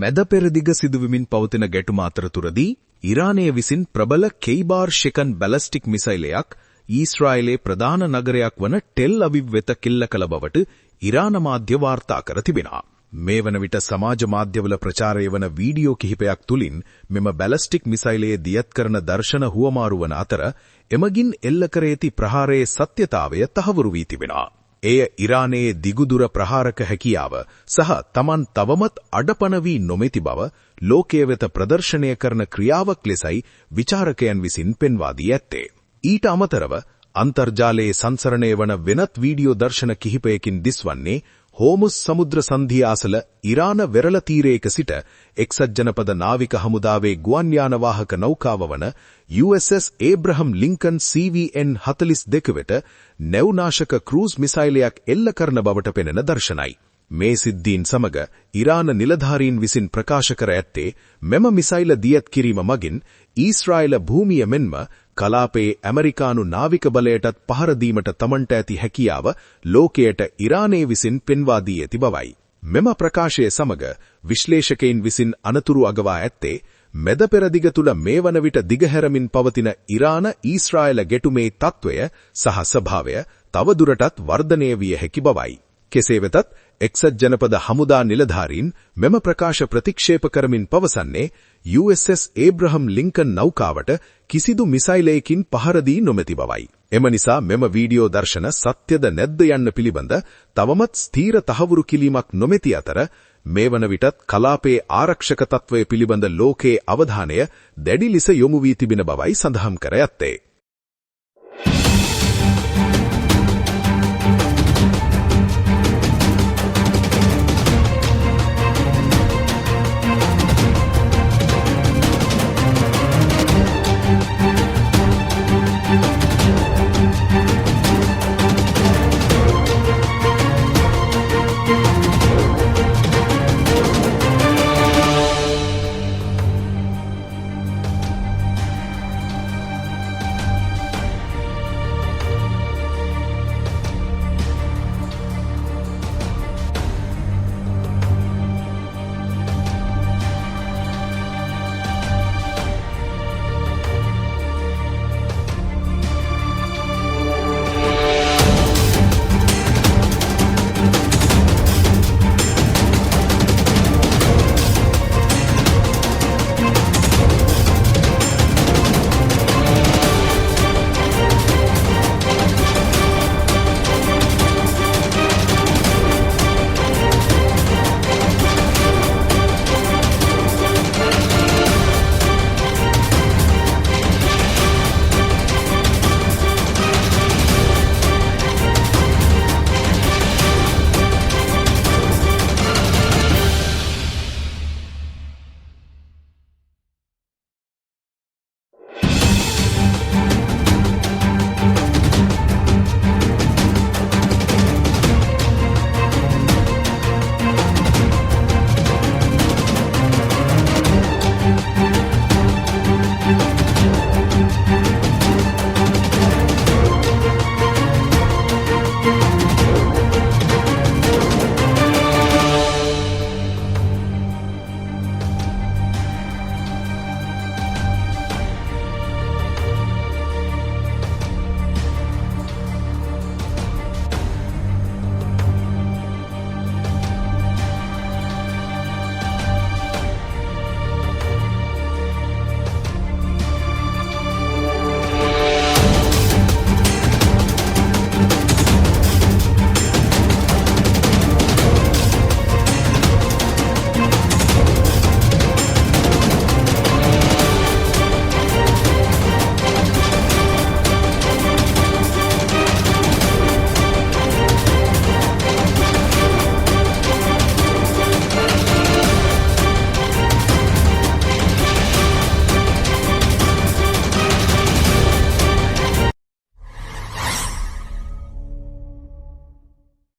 මැද පෙරදිග සිදුවමින් පවතින ගැටුම අතරතුරදී ඉරානය විසින් ප්‍රබල කෙයිබාර් ෂෙකන් බැලස්ටික් මිසයිලයක් ඊශ්‍රායලයේ ප්‍රධාන නගරයක් වන ටෙල් අවිව් වෙත කෙල්ල කළ බවට ඉරාන මාධ්‍ය වාර්තා කර තිබෙනවා. මේ වන විට සමාජ මාධ්‍යවල ප්‍රචාරය වන වීඩියෝ කිහිපයක් තුලින් මෙම බැලස්ටික් මිසයිලයේ දියත් කරන දර්ශන හුවමාරු වන අතර එමගින් එල්ල කර ඇති ප්‍රහාරයේ සත්‍යතාවය තහවුරු වී තිබෙනවා. එය ඉරානයේ දිගුදුර ප්‍රහාරක හැකියාව සහ තමන් තවමත් අඩපණ වී නොමැති බව ලෝකයේ වෙත ප්‍රදර්ශනය කරන ක්‍රියාවක් ලෙසයි විචාරකයන් විසින් පෙන්වා දී ඇත්තේ. ඊට අමතරව අන්තර්ජාලයේ සංසරණය වන වෙනත් වීඩියෝ දර්ශන කිහිපයකින් දිස්වන්නේ හෝමුස් සමුද්‍ර සංධිය අසල ඉරාන වෙරළ තීරයක සිට එක්සත් ජනපද නාවික හමුදාවේ ගුවන් යාන වාහක නෞකාව වන USS ඒබ්‍රහම් ලින්කන් CVN 42 වෙත නැව්නාශක ක්‍රූස් මිසයිලයක් එල්ල කරන බවට පෙනෙන දර්ශනයි. මේ සිද්ධීන් සමග ඉරාන නිලධාරීන් විසින් ප්‍රකාශ කර ඇත්තේ මෙම මිසයිල දියත් කිරීම මගින් ඊශ්‍රායල භූමිය මෙන්ම කලාපයේ ඇමරිකානු නාවික බලයටත් පහර දීමට තමන්ට ඇති හැකියාව ලෝකයට ඉරානයේ විසින් පෙන්වා දී ඇති බවයි. මෙම ප්‍රකාශය සමග විශ්ලේෂකයින් විසින් අනතුරු අගවා ඇත්තේ මැද පෙරදිග තුල මේ වන විට දිගහැරමින් පවතින ඉරාන ඊශ්‍රායල ගැටුමේ තත්වය සහ ස්වභාවය තවදුරටත් වර්ධනය විය හැකි බවයි. කෙසේ වෙතත් එක්සත් ජනපද හමුදා නිලධාරීන් මෙම ප්‍රකාශ ප්‍රතික්ෂේප කරමින් පවසන්නේ USS ඒබ්‍රහම් ලින්කන් නෞකාවට කිසිදු මිසයිලයකින් පහර දී නොමැති බවයි. එම නිසා මෙම වීඩියෝ දර්ශන සත්‍යද නැද්ද යන්න පිළිබඳ තවමත් ස්ථීර තහවුරු කිරීමක් නොමැති අතර මේ වන විටත් කලාපයේ ආරක්ෂක තත්වය පිළිබඳ ලෝකයේ අවධානය දැඩි ලෙස යොමු වී තිබෙන බවයි සඳහන් කර ඇත්තේ.